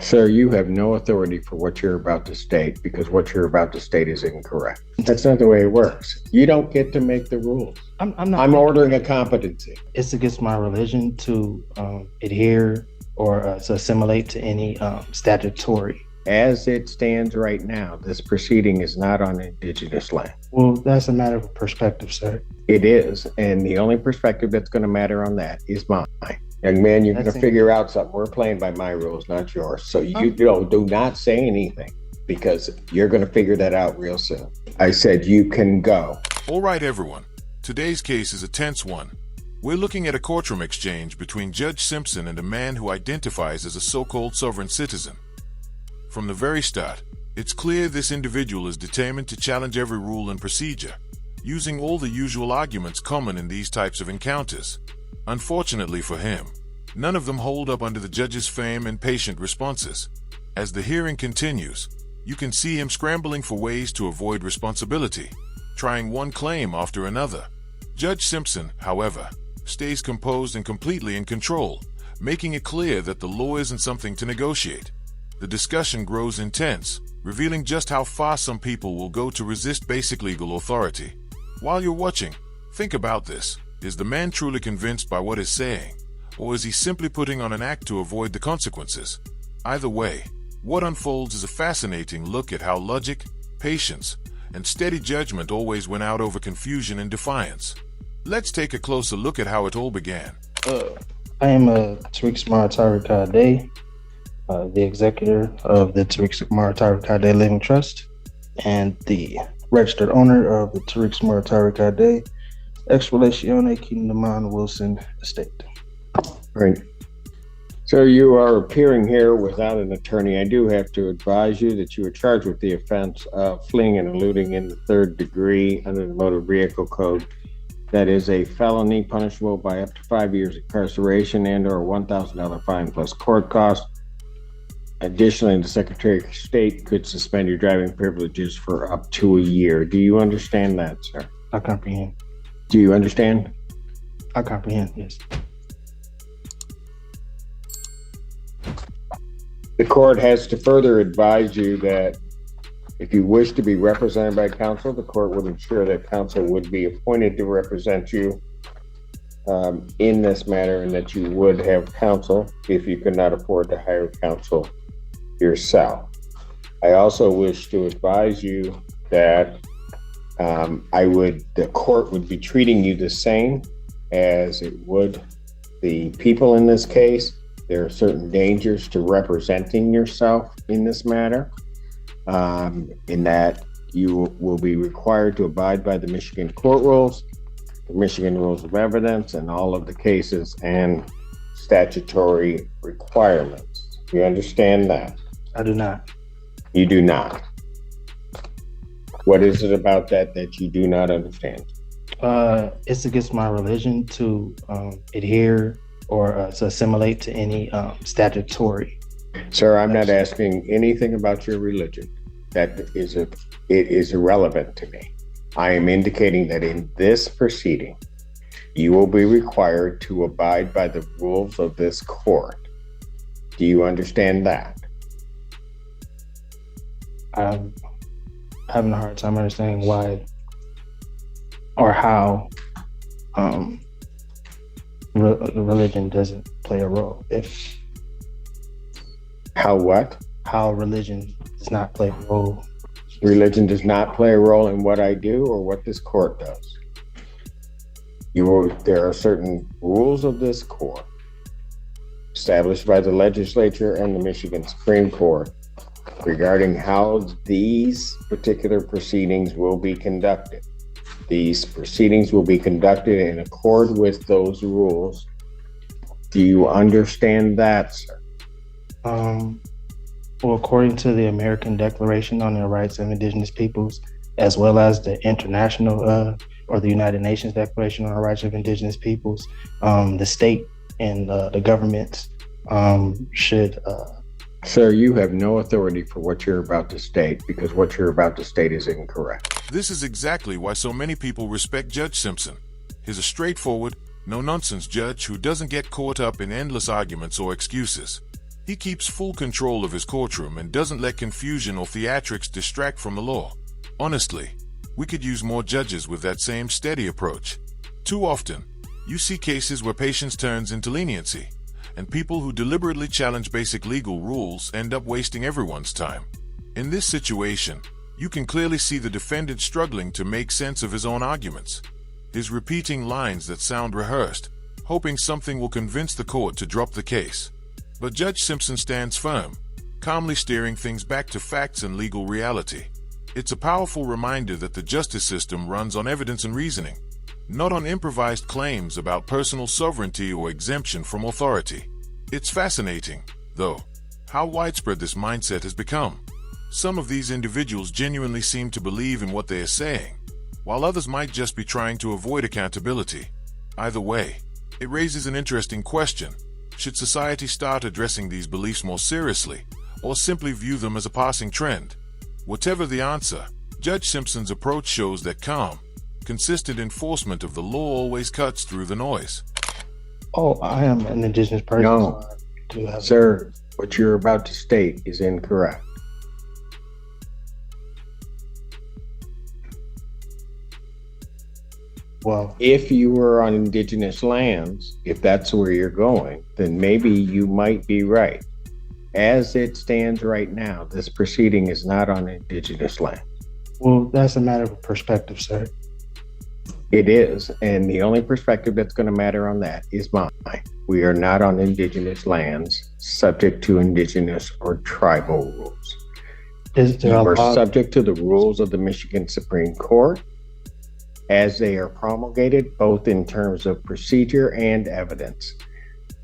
Sir, you have no authority for what you're about to state because what you're about to state is incorrect. That's not the way it works. You don't get to make the rules. I'm not. I'm ordering a competency. It's against my religion to adhere or to assimilate to any statutory. As it stands right now, this proceeding is not on indigenous land. Well, that's a matter of perspective, sir. It is, and the only perspective that's going to matter on that is mine. Young man, you're going to figure out something. We're playing by my rules, not yours. So you do not say anything because you're going to figure that out real soon. I said you can go. All right, everyone. Today's case is a tense one. We're looking at a courtroom exchange between Judge Simpson and a man who identifies as a so-called sovereign citizen. From the very start, it's clear this individual is determined to challenge every rule and procedure, using all the usual arguments common in these types of encounters. Unfortunately for him, none of them hold up under the judge's firm and patient responses. As the hearing continues, you can see him scrambling for ways to avoid responsibility, trying one claim after another. Judge Simpson, however, stays composed and completely in control, making it clear that the law isn't something to negotiate. The discussion grows intense, revealing just how far some people will go to resist basic legal authority. While you're watching, think about this. Is the man truly convinced by what he's saying, or is he simply putting on an act to avoid the consequences? Either way, what unfolds is a fascinating look at how logic, patience, and steady judgment always win out over confusion and defiance. Let's take a closer look at how it all began. I am Tariq Samara Tariq the executor of the Tariq Samara Tariq Living Trust and the registered owner of the Tariq Samara Tariq Ex Relatione Kingdom Wilson Estate. Right. So you are appearing here without an attorney. I do have to advise you that you are charged with the offense of fleeing and eluding in the third degree under the Motor Vehicle Code. That is a felony punishable by up to 5 years incarceration and or a $1,000 fine plus court costs. Additionally, the Secretary of State could suspend your driving privileges for up to a year. Do you understand that, sir? I comprehend. Do you understand? I comprehend, yes. The court has to further advise you that if you wish to be represented by counsel, the court would ensure that counsel would be appointed to represent you in this matter, and that you would have counsel if you could not afford to hire counsel yourself. I also wish to advise you that the court would be treating you the same as it would the people in this case. There are certain dangers to representing yourself in this matter, in that you will be required to abide by the Michigan court rules, the Michigan rules of evidence, and all of the cases and statutory requirements. You understand that? I do not. You do not. What is it about that you do not understand? It's against my religion to adhere or to assimilate to any statutory. Sir, I'm not asking anything about your religion. It is irrelevant to me. I am indicating that in this proceeding, you will be required to abide by the rules of this court. Do you understand that? I'm having a hard time understanding why or how religion doesn't play a role. How what? How religion does not play a role. Religion does not play a role in what I do or what this court does. There are certain rules of this court established by the legislature and the Michigan Supreme Court regarding how these particular proceedings will be conducted. These proceedings will be conducted in accord with those rules. Do you understand that, sir? Well, according to the American Declaration on the Rights of Indigenous Peoples, as well as the international or the United Nations Declaration on the Rights of Indigenous Peoples, the state and the government should... Sir, you have no authority for what you're about to state because what you're about to state is incorrect. This is exactly why so many people respect Judge Simpson. He's a straightforward, no-nonsense judge who doesn't get caught up in endless arguments or excuses. He keeps full control of his courtroom and doesn't let confusion or theatrics distract from the law. Honestly, we could use more judges with that same steady approach. Too often, you see cases where patience turns into leniency, and people who deliberately challenge basic legal rules end up wasting everyone's time. In this situation, you can clearly see the defendant struggling to make sense of his own arguments. He's repeating lines that sound rehearsed, hoping something will convince the court to drop the case. But Judge Simpson stands firm, calmly steering things back to facts and legal reality. It's a powerful reminder that the justice system runs on evidence and reasoning, not on improvised claims about personal sovereignty or exemption from authority. It's fascinating, though, how widespread this mindset has become. Some of these individuals genuinely seem to believe in what they are saying, while others might just be trying to avoid accountability. Either way, it raises an interesting question. Should society start addressing these beliefs more seriously, or simply view them as a passing trend? Whatever the answer, Judge Simpson's approach shows that calm, consistent enforcement of the law always cuts through the noise. Oh, I am an indigenous person. No, so I do have sir, what you're about to state is incorrect. Well, If you were on indigenous lands, if that's where you're going, then maybe you might be right. As it stands right now, this proceeding is not on indigenous land. well, that's a matter of perspective, sir. It is, and the only perspective that's going to matter on that is mine. We are not on indigenous lands, subject to indigenous or tribal rules. Is there You a are law? subject to the rules of the Michigan Supreme Court as they are promulgated, both in terms of procedure and evidence.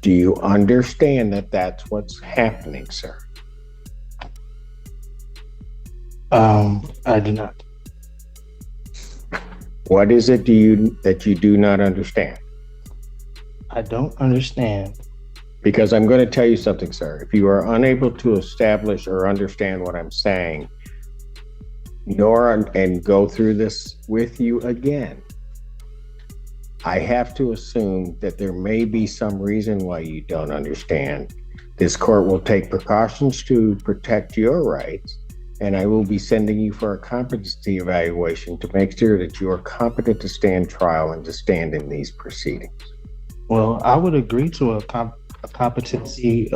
Do you understand that that's what's happening, sir? I do not. What is it that you do not understand? I don't understand. Because I'm going to tell you something, sir. If you are unable to establish or understand what I'm saying, and go through this with you again, I have to assume that there may be some reason why you don't understand. This court will take precautions to protect your rights, and I will be sending you for a competency evaluation to make sure that you are competent to stand trial and to stand in these proceedings. Well, I would agree to a competency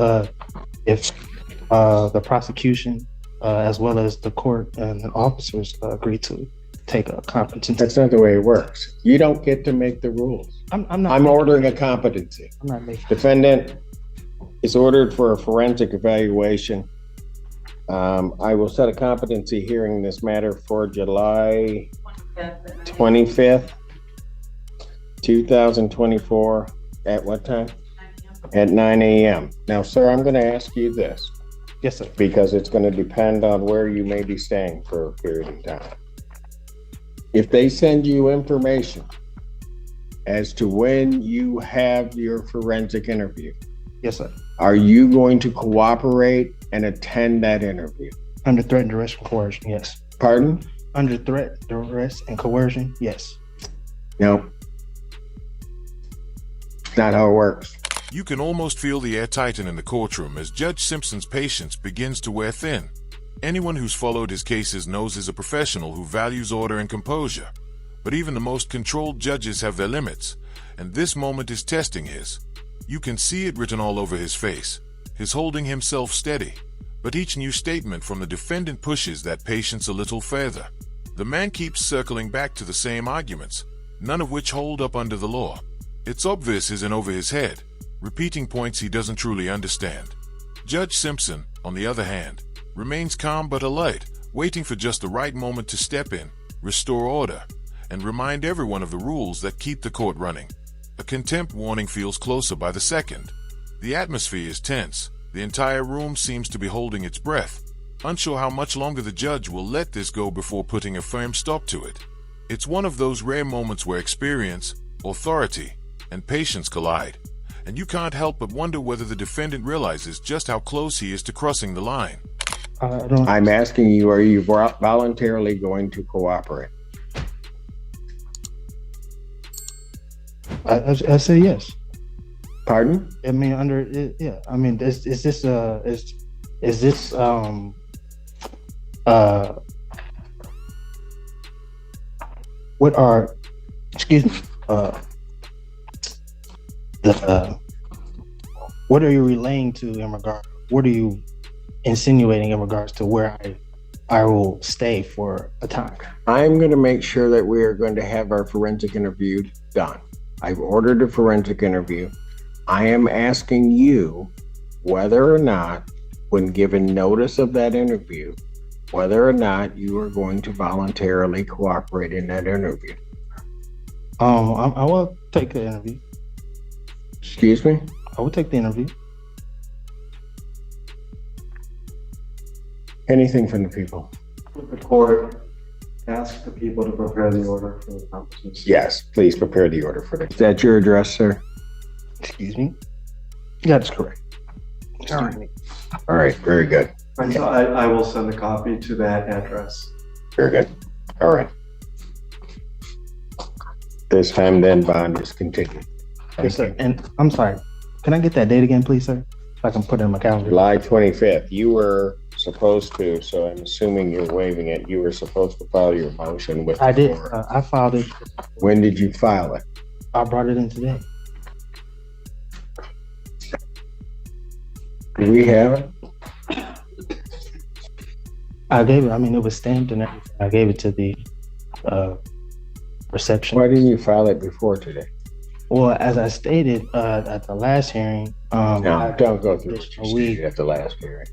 if the prosecution, as well as the court and the officers, agree to take a competency. That's not the way it works. You don't get to make the rules. I'm not. I'm ordering a competency. I'm not making. Defendant is ordered for a forensic evaluation. I will set a competency hearing in this matter for July 25th, 2024. At what time? At 9 a.m. Now, sir, I'm going to ask you this Yes, sir. because it's going to depend on where you may be staying for a period of time. If they send you information as to when you have your forensic interview, Yes, sir. are you going to cooperate and attend that interview? Under threat, duress, and coercion. Yes. Pardon? Under threat, duress, and coercion. Yes. No. It's not how it works. You can almost feel the air tighten in the courtroom as Judge Simpson's patience begins to wear thin. Anyone who's followed his cases knows he's a professional who values order and composure. But even the most controlled judges have their limits, and this moment is testing his. You can see it written all over his face. He's holding himself steady, but each new statement from the defendant pushes that patience a little further. The man keeps circling back to the same arguments, none of which hold up under the law. It's obvious he's in over his head, repeating points he doesn't truly understand. Judge Simpson, on the other hand, remains calm but alert, waiting for just the right moment to step in, restore order, and remind everyone of the rules that keep the court running. A contempt warning feels closer by the second. The atmosphere is tense. The entire room seems to be holding its breath, unsure how much longer the judge will let this go before putting a firm stop to it. It's one of those rare moments where experience, authority, and patience collide, and you can't help but wonder whether the defendant realizes just how close he is to crossing the line. I'm asking you, are you voluntarily going to cooperate? I say yes. Pardon? I mean, yeah. I mean, is this what are, excuse me, what are you relaying to in regard? What are you insinuating in regards to where I will stay for a time? I'm going to make sure that we are going to have our forensic interview done. I've ordered a forensic interview. I am asking you whether or not, when given notice of that interview, whether or not you are going to voluntarily cooperate in that interview. I will take the interview. Excuse me? I will take the interview. Anything from the people? Would the court ask the people to prepare the order for the conference? Yes, please prepare the order for this. Is that your address, sir? Excuse me? That's correct. All right, very good. And so I will send a copy to that address. Very good. All right. This time then bond is continued. Yes, sir. And I'm sorry, can I get that date again, please, sir? So I can put it in my calendar. July 25th. You were supposed to, so I'm assuming you're waiving it. You were supposed to file your motion with I the did. court. I filed it. When did you file it? I brought it in today. Do we have it? I gave it. I mean, it was stamped and everything. I gave it to the reception. Why didn't you file it before today? Well, as I stated at the last hearing, No, don't go through what a you week. stated at the last hearing.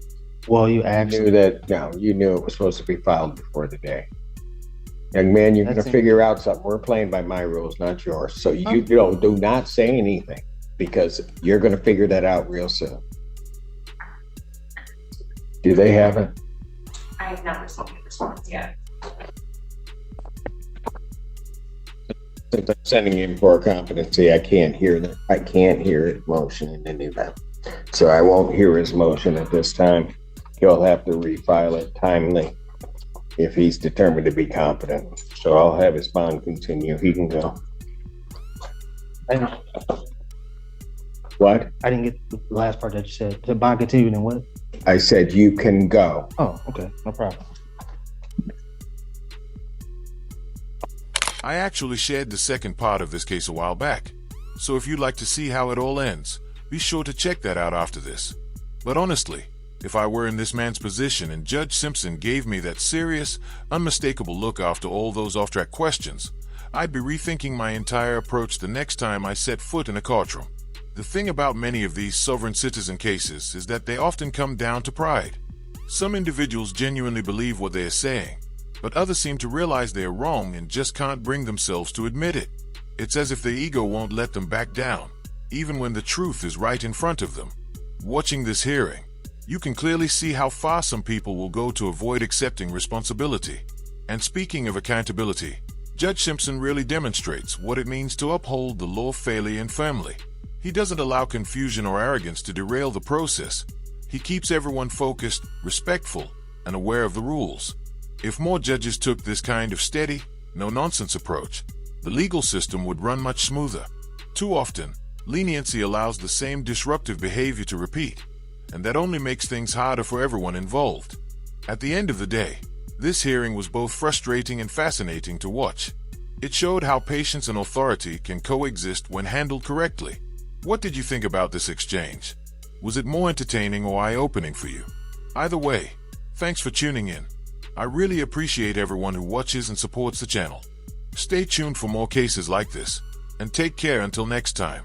Well, you You asked. knew that, no, you knew it was supposed to be filed before the day. Young man, you're That's gonna it. figure out something. We're playing by my rules, not yours. So you do not say anything because you're gonna figure that out real soon. Do they have it? I have not received a response yet. Since I'm sending in for a competency, I can't hear that. I can't hear his motion in any event. So I won't hear his motion at this time. He'll have to refile it timely if he's determined to be competent. So I'll have his bond continue. He can go. I What? didn't get the last part that you said. The bond continued and what? I said you can go. Oh, okay, no problem. I actually shared the second part of this case a while back, so if you'd like to see how it all ends, be sure to check that out after this. But honestly, if I were in this man's position and Judge Simpson gave me that serious, unmistakable look after all those off-track questions, I'd be rethinking my entire approach the next time I set foot in a courtroom. The thing about many of these sovereign citizen cases is that they often come down to pride. Some individuals genuinely believe what they are saying, but others seem to realize they are wrong and just can't bring themselves to admit it. It's as if their ego won't let them back down, even when the truth is right in front of them. Watching this hearing, you can clearly see how far some people will go to avoid accepting responsibility. And speaking of accountability, Judge Simpson really demonstrates what it means to uphold the law fairly and firmly. He doesn't allow confusion or arrogance to derail the process. He keeps everyone focused, respectful, and aware of the rules. If more judges took this kind of steady, no-nonsense approach, the legal system would run much smoother. Too often, leniency allows the same disruptive behavior to repeat, and that only makes things harder for everyone involved. At the end of the day, this hearing was both frustrating and fascinating to watch. It showed how patience and authority can coexist when handled correctly. What did you think about this exchange? Was it more entertaining or eye-opening for you? Either way, thanks for tuning in. I really appreciate everyone who watches and supports the channel. Stay tuned for more cases like this, and take care until next time.